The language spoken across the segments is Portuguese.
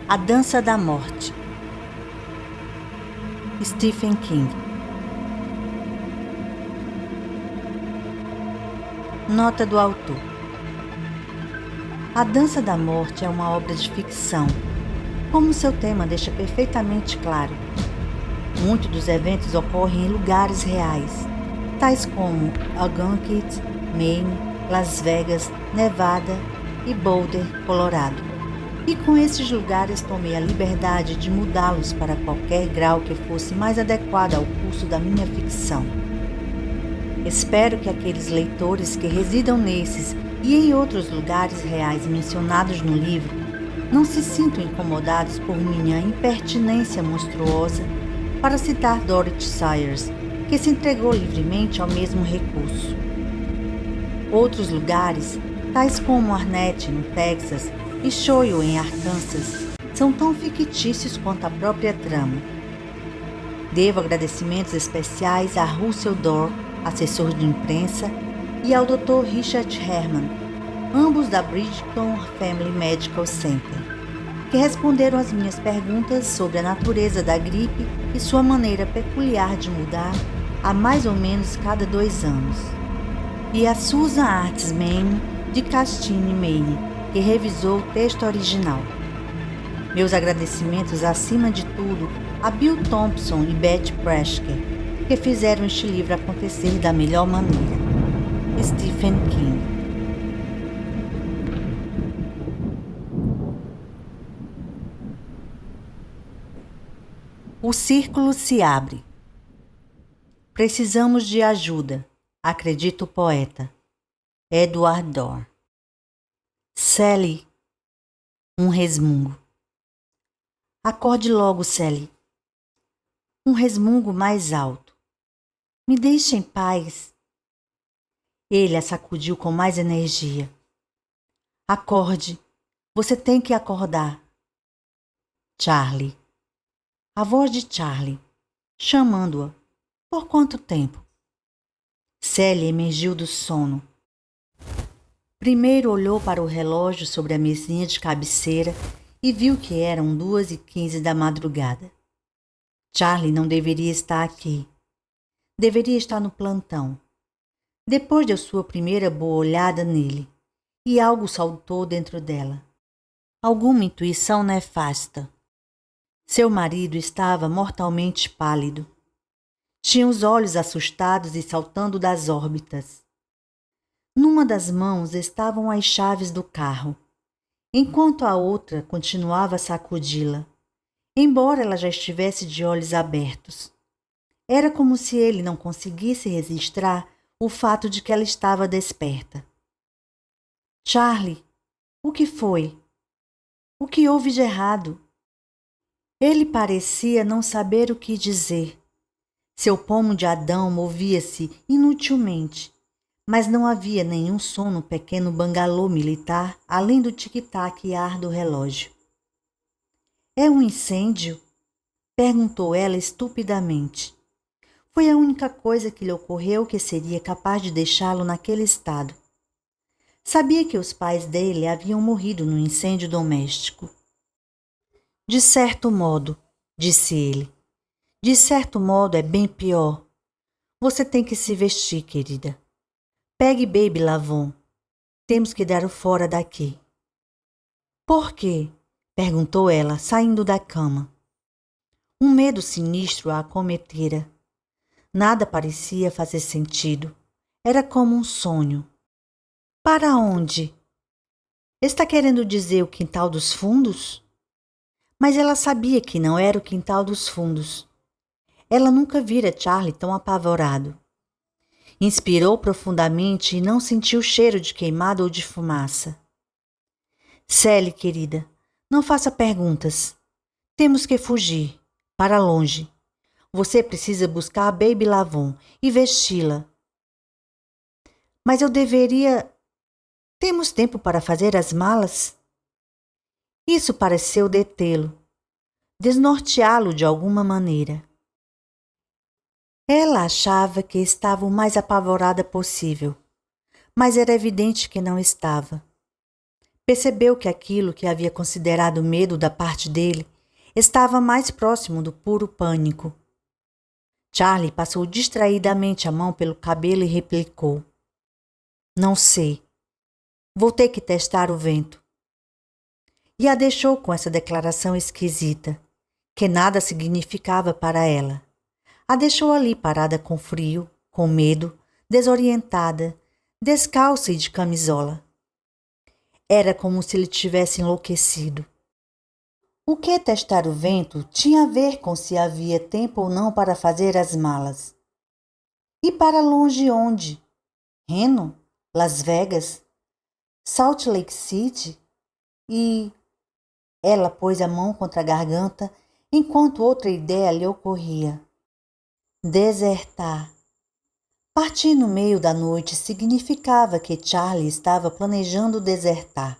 A Dança da Morte. Stephen King. Nota do autor. A Dança da Morte é uma obra de ficção, como seu tema deixa perfeitamente claro. Muitos dos eventos ocorrem em lugares reais, tais como Algonquin, Maine, Las Vegas, Nevada e Boulder, Colorado. E com esses lugares tomei a liberdade de mudá-los para qualquer grau que fosse mais adequado ao curso da minha ficção. Espero que aqueles leitores que residam nesses e em outros lugares reais mencionados no livro não se sintam incomodados por minha impertinência monstruosa para citar Dorothy Sayers, que se entregou livremente ao mesmo recurso. Outros lugares, tais como Arnett, no Texas, e Shoyo, em Arkansas, são tão fictícios quanto a própria trama. Devo agradecimentos especiais a Russell Dorr, assessor de imprensa, e ao Dr. Richard Herman, ambos da Bridgeton Family Medical Center, que responderam às minhas perguntas sobre a natureza da gripe e sua maneira peculiar de mudar a mais ou menos cada 2 anos. E a Susan Arts Maine, de Castine, Maine, que revisou o texto original. Meus agradecimentos, acima de tudo, a Bill Thompson e Beth Presker, que fizeram este livro acontecer da melhor maneira. Stephen King. O círculo se abre. Precisamos de ajuda, acredita o poeta. Edward Dorr. Sally. Um resmungo. Acorde logo, Sally. Um resmungo mais alto. Me deixe em paz. Ele a sacudiu com mais energia. Acorde. Você tem que acordar. Charlie. A voz de Charlie, chamando-a. Por quanto tempo? Sally emergiu do sono. Primeiro olhou para o relógio sobre a mesinha de cabeceira e viu que eram 2h15 da madrugada. Charlie não deveria estar aqui. Deveria estar no plantão. Depois deu sua primeira boa olhada nele, e algo saltou dentro dela. Alguma intuição nefasta. Seu marido estava mortalmente pálido. Tinha os olhos assustados e saltando das órbitas. Numa das mãos estavam as chaves do carro, enquanto a outra continuava a sacudi-la, embora ela já estivesse de olhos abertos. Era como se ele não conseguisse registrar o fato de que ela estava desperta. Charlie, o que foi? O que houve de errado? Ele parecia não saber o que dizer. Seu pomo de Adão movia-se inutilmente, mas não havia nenhum som no pequeno bangalô militar além do tic-tac e ar do relógio. É um incêndio? Perguntou ela estupidamente. Foi a única coisa que lhe ocorreu que seria capaz de deixá-lo naquele estado. Sabia que os pais dele haviam morrido no incêndio doméstico. De certo modo, disse ele. De certo modo é bem pior. Você tem que se vestir, querida. Pegue Baby Lavon. Temos que dar-o fora daqui. Por quê? Perguntou ela, saindo da cama. Um medo sinistro a acometera. Nada parecia fazer sentido. Era como um sonho. Para onde? Está querendo dizer o quintal dos fundos? Mas ela sabia que não era o quintal dos fundos. Ela nunca vira Charlie tão apavorado. Inspirou profundamente e não sentiu cheiro de queimado ou de fumaça. Sally, querida, não faça perguntas. Temos que fugir, para longe. Você precisa buscar a Baby Lavon e vesti-la. Mas eu deveria... Temos tempo para fazer as malas? Isso pareceu detê-lo, desnorteá-lo de alguma maneira. Ela achava que estava o mais apavorada possível, mas era evidente que não estava. Percebeu que aquilo que havia considerado medo da parte dele estava mais próximo do puro pânico. Charlie passou distraidamente a mão pelo cabelo e replicou: "Não sei. Vou ter que testar o vento." E a deixou com essa declaração esquisita, que nada significava para ela. A deixou ali parada com frio, com medo, desorientada, descalça e de camisola. Era como se ele tivesse enlouquecido. O que testar o vento tinha a ver com se havia tempo ou não para fazer as malas. E para longe onde? Reno? Las Vegas? Salt Lake City? E... Ela pôs a mão contra a garganta enquanto outra ideia lhe ocorria. Desertar. Partir no meio da noite significava que Charlie estava planejando desertar.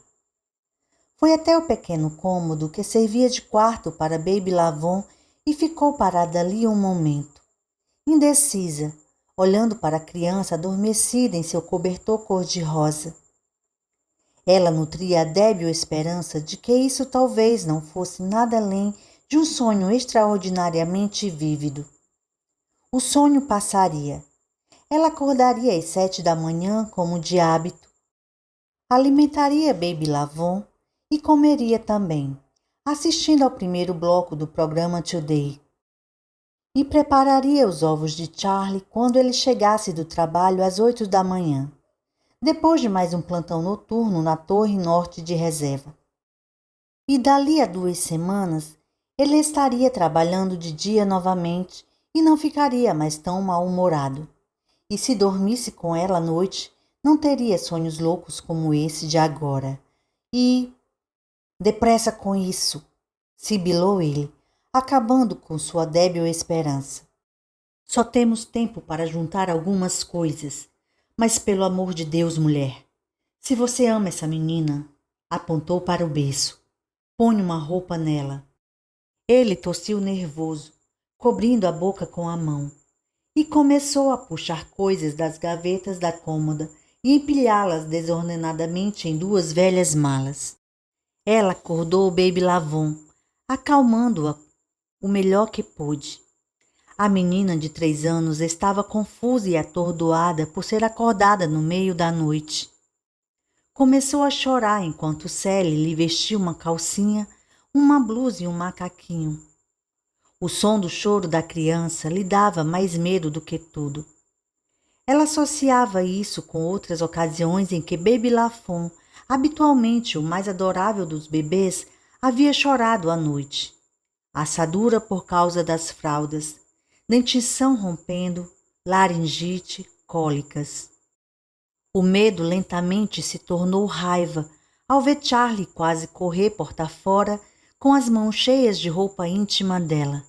Foi até o pequeno cômodo que servia de quarto para Baby Lavon e ficou parada ali um momento, indecisa, olhando para a criança adormecida em seu cobertor cor-de-rosa. Ela nutria a débil esperança de que isso talvez não fosse nada além de um sonho extraordinariamente vívido. O sonho passaria. Ela acordaria às 7 da manhã, como de hábito. Alimentaria Baby Lavon e comeria também, assistindo ao primeiro bloco do programa Today. E prepararia os ovos de Charlie quando ele chegasse do trabalho às 8 da manhã, depois de mais um plantão noturno na Torre Norte de Reserva. E dali a 2 semanas, ele estaria trabalhando de dia novamente e não ficaria mais tão mal-humorado. E se dormisse com ela à noite, não teria sonhos loucos como esse de agora. E... Depressa com isso, sibilou ele, acabando com sua débil esperança. Só temos tempo para juntar algumas coisas, mas pelo amor de Deus, mulher, se você ama essa menina, apontou para o berço, põe uma roupa nela. Ele tossiu nervoso, cobrindo a boca com a mão. E começou a puxar coisas das gavetas da cômoda e empilhá-las desordenadamente em 2 velhas malas. Ela acordou o Baby Lavon, acalmando-a o melhor que pôde. A menina de 3 anos estava confusa e atordoada por ser acordada no meio da noite. Começou a chorar enquanto Sally lhe vestia uma calcinha, uma blusa e um macaquinho. O som do choro da criança lhe dava mais medo do que tudo. Ela associava isso com outras ocasiões em que Baby Lavon, habitualmente o mais adorável dos bebês, havia chorado à noite. Assadura por causa das fraldas, dentição rompendo, laringite, cólicas. O medo lentamente se tornou raiva ao ver Charlie quase correr porta fora com as mãos cheias de roupa íntima dela.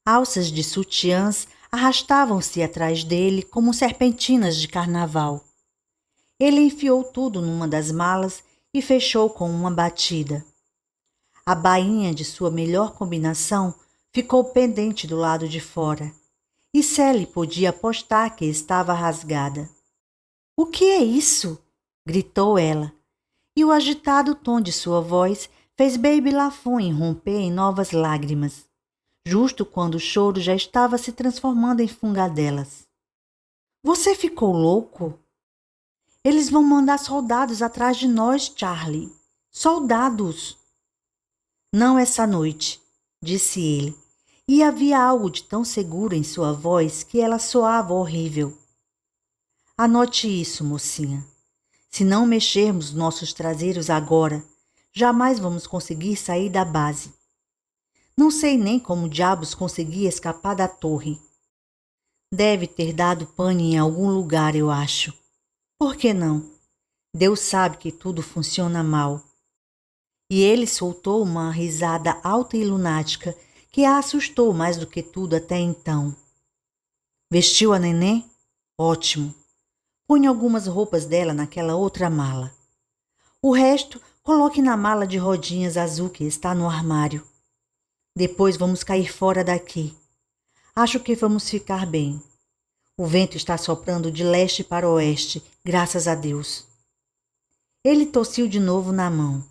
Alças de sutiãs arrastavam-se atrás dele como serpentinas de carnaval. Ele enfiou tudo numa das malas e fechou com uma batida. A bainha de sua melhor combinação ficou pendente do lado de fora, e Sally podia apostar que estava rasgada. — "O que é isso?" gritou ela, e o agitado tom de sua voz fez Baby Lavon irromper em novas lágrimas, justo quando o choro já estava se transformando em fungadelas. — "Você ficou louco? Eles vão mandar soldados atrás de nós, Charlie. Soldados!" — "Não essa noite", disse ele, e havia algo de tão seguro em sua voz que ela soava horrível. "Anote isso, mocinha. Se não mexermos nossos traseiros agora, jamais vamos conseguir sair da base. Não sei nem como diabos consegui escapar da torre. Deve ter dado pane em algum lugar, eu acho. Por que não? Deus sabe que tudo funciona mal." E ele soltou uma risada alta e lunática que a assustou mais do que tudo até então. "Vestiu a neném? Ótimo. Põe algumas roupas dela naquela outra mala. O resto coloque na mala de rodinhas azul que está no armário. Depois vamos cair fora daqui. Acho que vamos ficar bem. O vento está soprando de leste para oeste, graças a Deus." Ele tossiu de novo na mão.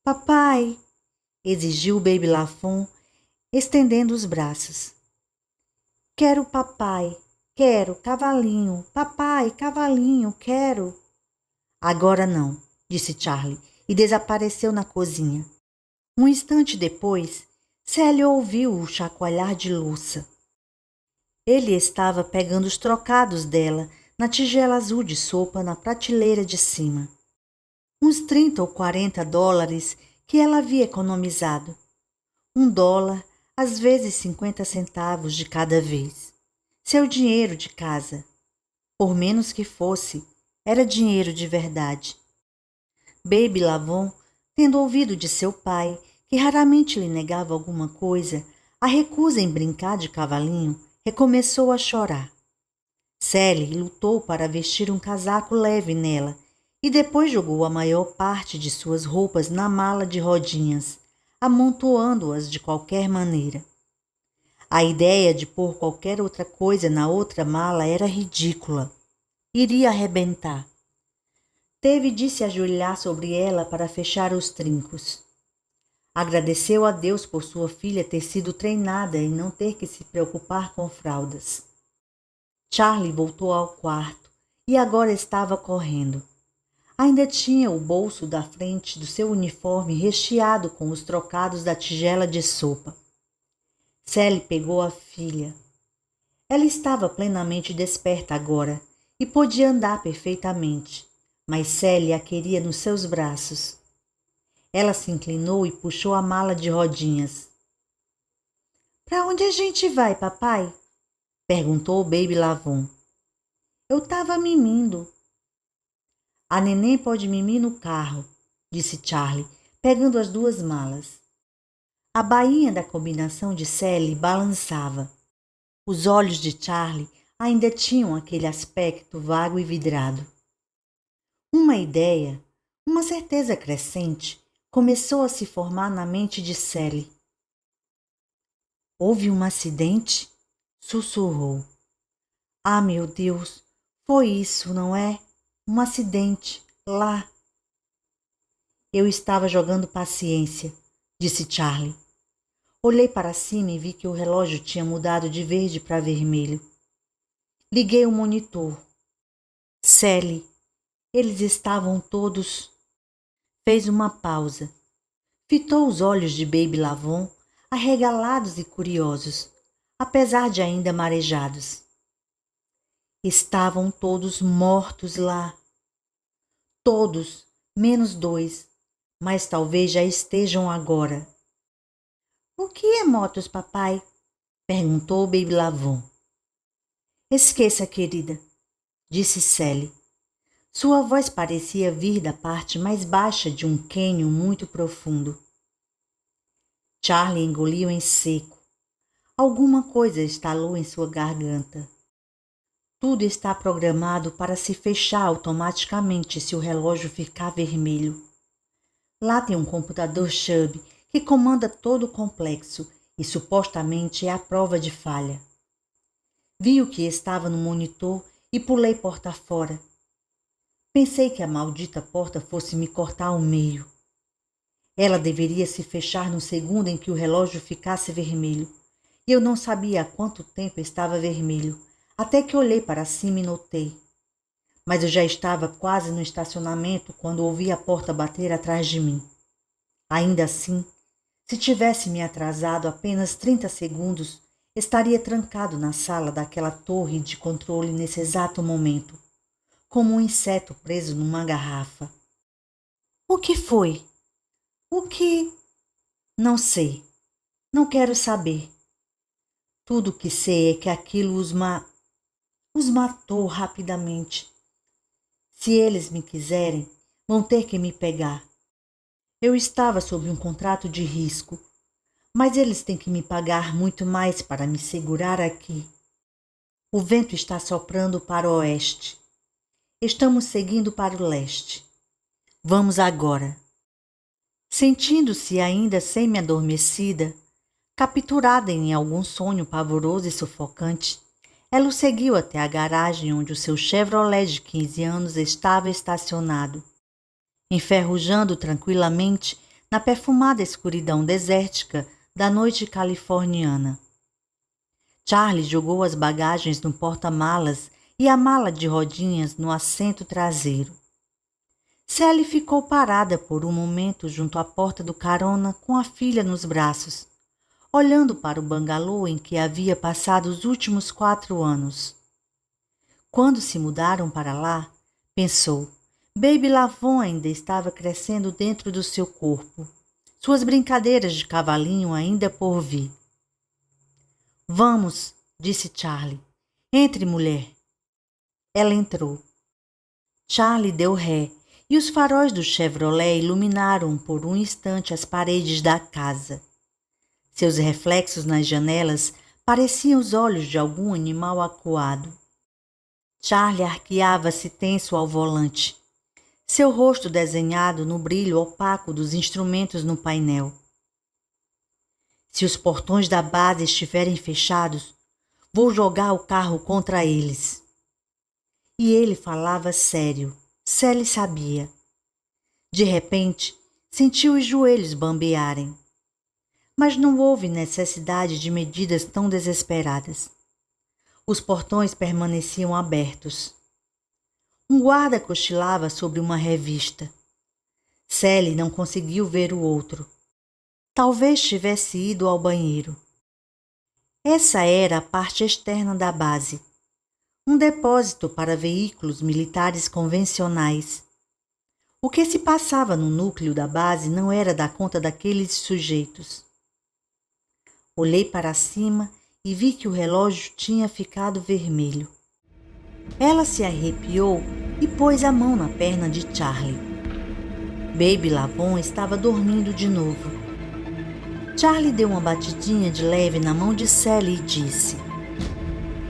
Papai, exigiu Baby Lafon, estendendo os braços. Quero papai, quero cavalinho, papai, cavalinho, quero. Agora não, disse Charlie, e desapareceu na cozinha. Um instante depois, Sally ouviu o chacoalhar de louça. Ele estava pegando os trocados dela na tigela azul de sopa na prateleira de cima. Uns 30 ou 40 dólares que ela havia economizado. $1, às vezes 50 centavos de cada vez. Seu dinheiro de casa. Por menos que fosse, era dinheiro de verdade. Baby Lavon, tendo ouvido de seu pai, que raramente lhe negava alguma coisa, a recusa em brincar de cavalinho, recomeçou a chorar. Sally lutou para vestir um casaco leve nela e depois jogou a maior parte de suas roupas na mala de rodinhas, amontoando-as de qualquer maneira. A ideia de pôr qualquer outra coisa na outra mala era ridícula. Iria arrebentar. Teve de se ajoelhar sobre ela para fechar os trincos. Agradeceu a Deus por sua filha ter sido treinada e não ter que se preocupar com fraldas. Charlie voltou ao quarto e agora estava correndo. Ainda tinha o bolso da frente do seu uniforme recheado com os trocados da tigela de sopa. Sally pegou a filha. Ela estava plenamente desperta agora e podia andar perfeitamente, mas Sally a queria nos seus braços. Ela se inclinou e puxou a mala de rodinhas. — Para onde a gente vai, papai? — perguntou Baby Lavon. — Eu estava mimindo. — A neném pode mimir no carro, disse Charlie, pegando as duas malas. A bainha da combinação de Sally balançava. Os olhos de Charlie ainda tinham aquele aspecto vago e vidrado. Uma ideia, uma certeza crescente, começou a se formar na mente de Sally. Houve um acidente? Sussurrou. Ah, meu Deus, foi isso, não é? Um acidente, lá. Eu estava jogando paciência, disse Charlie. Olhei para cima e vi que o relógio tinha mudado de verde para vermelho. Liguei o monitor. Sally, eles estavam todos... Fez uma pausa. Fitou os olhos de Baby Lavon, arregalados e curiosos, apesar de ainda marejados. Estavam todos mortos lá. Todos, menos 2, mas talvez já estejam agora. — O que é motos, papai? Perguntou Baby Lavon. — Esqueça, querida, disse Sally. Sua voz parecia vir da parte mais baixa de um cânion muito profundo. Charlie engoliu em seco. Alguma coisa estalou em sua garganta. Tudo está programado para se fechar automaticamente se o relógio ficar vermelho. Lá tem um computador Chubb que comanda todo o complexo e supostamente é a prova de falha. Vi o que estava no monitor e pulei porta fora. Pensei que a maldita porta fosse me cortar ao meio. Ela deveria se fechar no segundo em que o relógio ficasse vermelho, e eu não sabia há quanto tempo estava vermelho, até que olhei para cima e notei. Mas eu já estava quase no estacionamento quando ouvi a porta bater atrás de mim. Ainda assim, se tivesse me atrasado apenas 30 segundos, estaria trancado na sala daquela torre de controle nesse exato momento, como um inseto preso numa garrafa. O que foi? O que? Não sei. Não quero saber. Tudo o que sei é que aquilo os matou rapidamente. Se eles me quiserem, vão ter que me pegar. Eu estava sob um contrato de risco, mas eles têm que me pagar muito mais para me segurar aqui. O vento está soprando para o oeste. Estamos seguindo para o leste. Vamos agora. Sentindo-se ainda semi-adormecida, capturada em algum sonho pavoroso e sufocante, ela o seguiu até a garagem onde o seu Chevrolet de 15 anos estava estacionado. enferrujando tranquilamente na perfumada escuridão desértica da noite californiana. Charlie jogou as bagagens no porta-malas e a mala de rodinhas no assento traseiro. Sally ficou parada por um momento junto à porta do carona com a filha nos braços, olhando para o bangalô em que havia passado os últimos 4 anos. Quando se mudaram para lá, pensou, Baby Lavon ainda estava crescendo dentro do seu corpo, suas brincadeiras de cavalinho ainda por vir. Vamos, disse Charlie. Entre, mulher. Ela entrou. Charlie deu ré e os faróis do Chevrolet iluminaram por um instante as paredes da casa. Seus reflexos nas janelas pareciam os olhos de algum animal acuado. Charlie arqueava-se tenso ao volante, seu rosto desenhado no brilho opaco dos instrumentos no painel. Se os portões da base estiverem fechados, vou jogar o carro contra eles. E ele falava sério. Sally sabia. De repente, sentiu os joelhos bambearem. Mas não houve necessidade de medidas tão desesperadas. Os portões permaneciam abertos. Um guarda cochilava sobre uma revista. Sally não conseguiu ver o outro. Talvez tivesse ido ao banheiro. Essa era a parte externa da base. Um depósito para veículos militares convencionais. O que se passava no núcleo da base não era da conta daqueles sujeitos. Olhei para cima e vi que o relógio tinha ficado vermelho. Ela se arrepiou e pôs a mão na perna de Charlie. Baby Lavon estava dormindo de novo. Charlie deu uma batidinha de leve na mão de Sally e disse: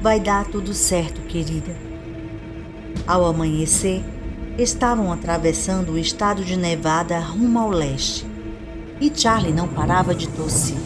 Vai dar tudo certo, querida. Ao amanhecer, estavam atravessando o estado de Nevada rumo ao leste, e Charlie não parava de tossir.